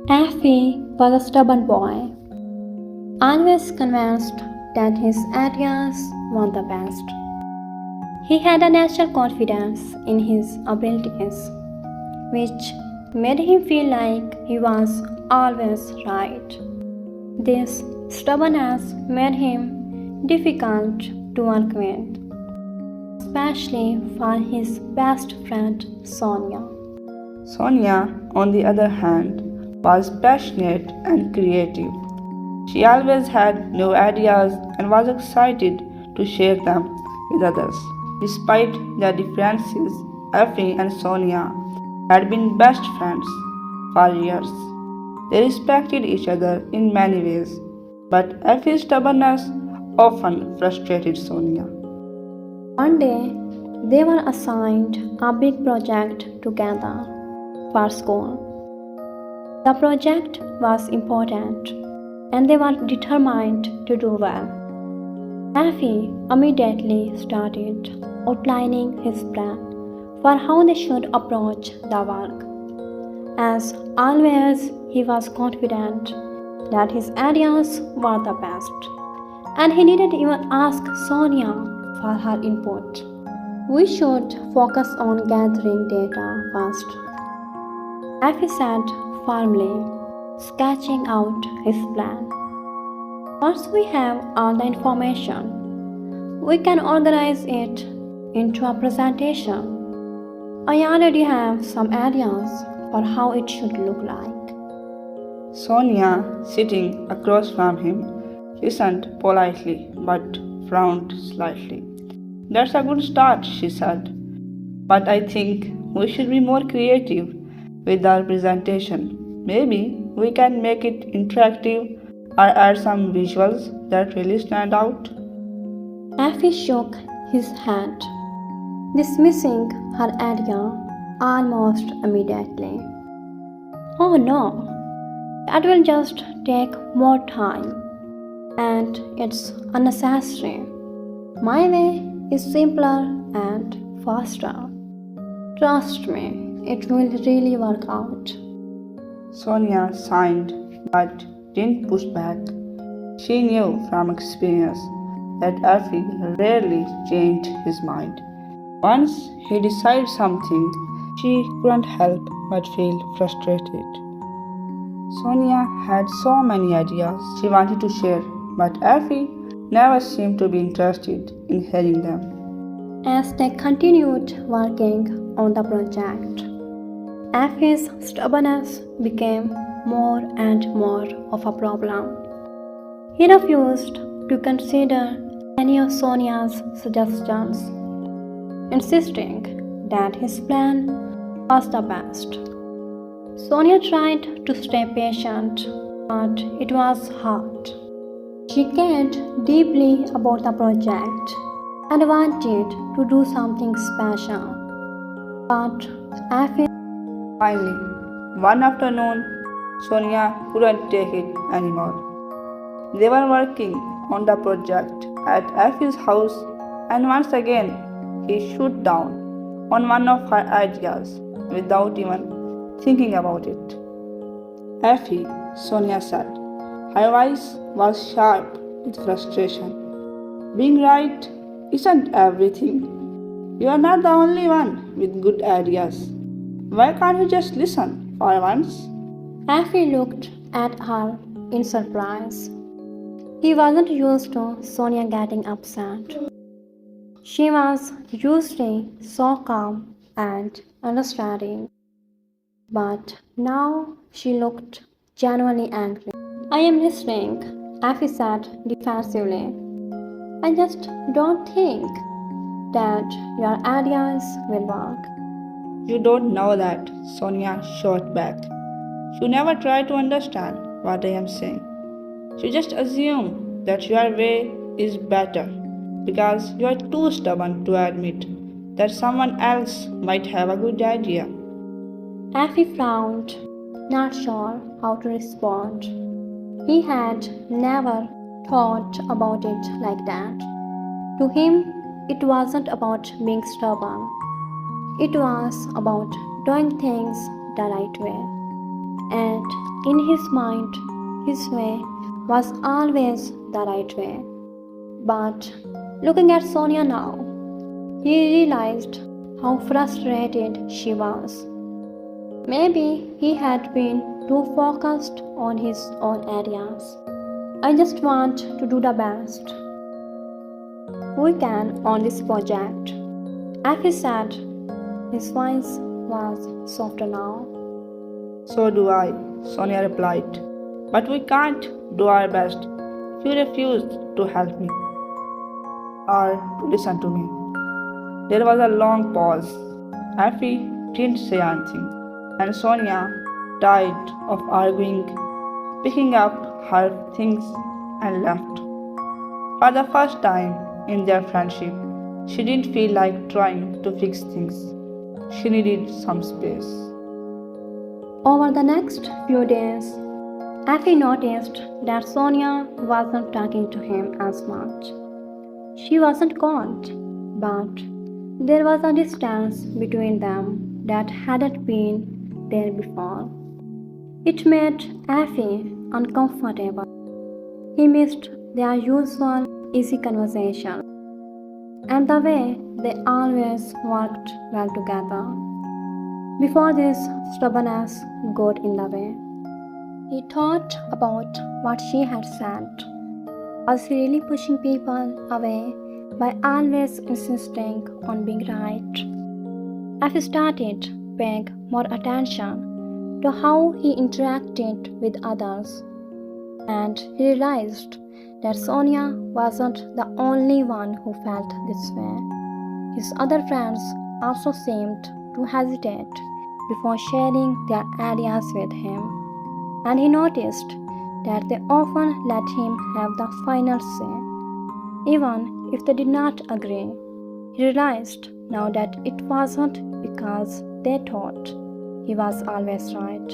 Effy was a stubborn boy, always convinced that his ideas were the best. He had a natural confidence in his abilities, which made him feel like he was always right. This stubbornness made him difficult to work with, especially for his best friend Sonia. Sonia, on the other hand, was passionate and creative. She always had new ideas and was excited to share them with others. Despite their differences, Effie and Sonia had been best friends for years. They respected each other in many ways, but Effie's stubbornness often frustrated Sonia. One day, they were assigned a big project together for school. The project was important and they were determined to do well. Effie immediately started outlining his plan for how they should approach the work. As always, he was confident that his ideas were the best, and he didn't even ask Sonia for her input. We should focus on gathering data first, Effie said firmly, sketching out his plan. Once we have all the information, we can organize it into a presentation. I already have some ideas for how it should look like. Sonia, sitting across from him, listened politely but frowned slightly. That's a good start, she said. But I think we should be more creative with our presentation. Maybe we can make it interactive or add some visuals that really stand out. Effie shook his head, dismissing her idea almost immediately. Oh no, that will just take more time and it's unnecessary. My way is simpler and faster. Trust me, it will really work out. Sonia sighed but didn't push back. She knew from experience that Effie rarely changed his mind. Once he decided something, she couldn't help but feel frustrated. Sonia had so many ideas she wanted to share, but Effie never seemed to be interested in hearing them. As they continued working on the project, Effie's stubbornness became more and more of a problem. He refused to consider any of Sonia's suggestions, insisting that his plan was the best. Sonia tried to stay patient, but it was hard. She cared deeply about the project and wanted to do something special. But Effie Finally, one afternoon, Sonia couldn't take it anymore. They were working on the project at Effie's house, and once again, he shot down on one of her ideas without even thinking about it. Effie, Sonia said. Her voice was sharp with frustration. Being right isn't everything. You are not the only one with good ideas. Why can't you just listen for once? Effie looked at her in surprise. He wasn't used to Sonia getting upset. She was usually so calm and understanding. But now she looked genuinely angry. I am listening, Effie said defensively. I just don't think that your ideas will work. You don't know that, Sonia shot back. You never try to understand what I am saying. You just assume that your way is better because you are too stubborn to admit that someone else might have a good idea. Effie frowned, not sure how to respond. He had never thought about it like that. To him, it wasn't about being stubborn. It was about doing things the right way. And In his mind, his way was always the right way. But looking at Sonia now, he realized how frustrated she was. Maybe he had been too focused on his own areas. I just want to do the best we can on this project. Effy said. His voice was softer now. So do I, Sonia replied. But we can't do our best if you refuse to help me or to listen to me. There was a long pause. Effy didn't say anything, and Sonia, tired of arguing, picking up her things and left. For the first time in their friendship, she didn't feel like trying to fix things. She needed some space. Over the next few days, Effy noticed that Sonia wasn't talking to him as much. She wasn't cold, but there was a distance between them that hadn't been there before. It made Effy uncomfortable. He missed their usual easy conversation and the way they always worked well together. Before this stubbornness got in the way, he thought about what she had said. Was he really pushing people away by always insisting on being right? Effy started paying more attention to how he interacted with others, and he realized that Sonia wasn't the only one who felt this way. His other friends also seemed to hesitate before sharing their ideas with him, and he noticed that they often let him have the final say, even if they did not agree. He realized now that it wasn't because they thought he was always right.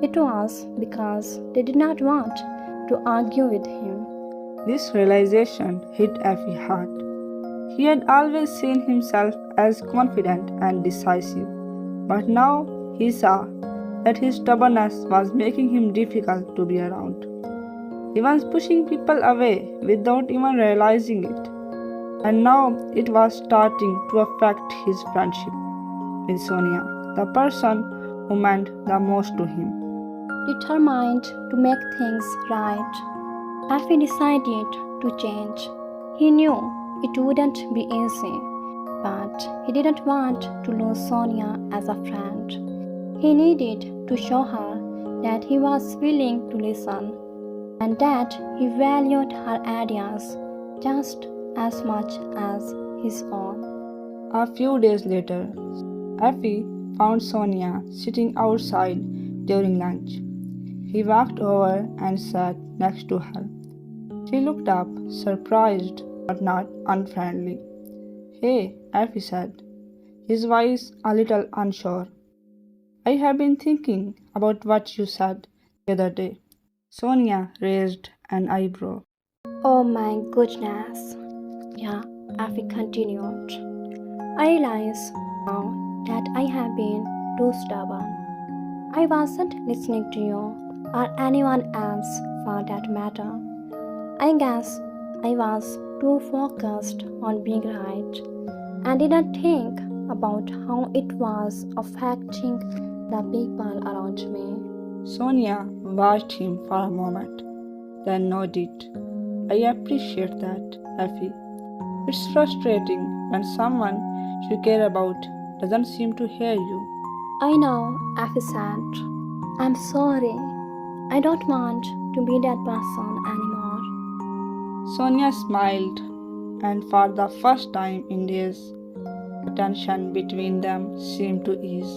It was because they did not want to argue with him. This realization hit Effy hard. He had always seen himself as confident and decisive, but now he saw that his stubbornness was making him difficult to be around. He was pushing people away without even realizing it, and now it was starting to affect his friendship with Sonia, the person who meant the most to him. Determined to make things right, Effy decided to change. He knew it wouldn't be easy, but he didn't want to lose Sonia as a friend. He needed to show her that he was willing to listen and that he valued her ideas just as much as his own. A few days later, Effy found Sonia sitting outside during lunch. He walked over and sat next to her. She looked up, surprised but not unfriendly. "Hey," Effy said, his voice a little unsure. "I have been thinking about what you said the other day." Sonia raised an eyebrow. Oh my goodness. Yeah, Effy continued. I realize now that I have been too stubborn. I wasn't listening to you or anyone else for that matter. I guess I was too focused on being right and didn't think about how it was affecting the people around me. Sonia watched him for a moment, then nodded. "I appreciate that, Effy. It's frustrating when someone you care about doesn't seem to hear you." I know, Effy said. I'm sorry. I don't want to be that person anymore. Sonia smiled, and for the first time in days, the tension between them seemed to ease.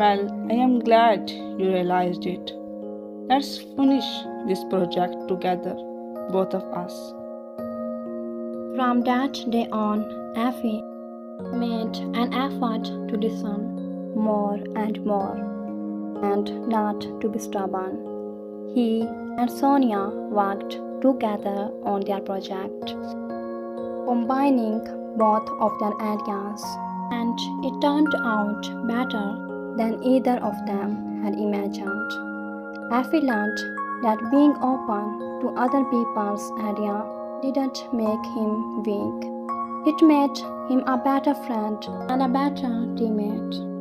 "Well, I am glad you realized it. Let's finish this project together, both of us." From that day on, Effy made an effort to listen more and more, and not to be stubborn. He and Sonia worked together on their project, combining both of their ideas, and it turned out better than either of them had imagined. Effy learned that being open to other people's ideas didn't make him weak. It made him a better friend and a better teammate.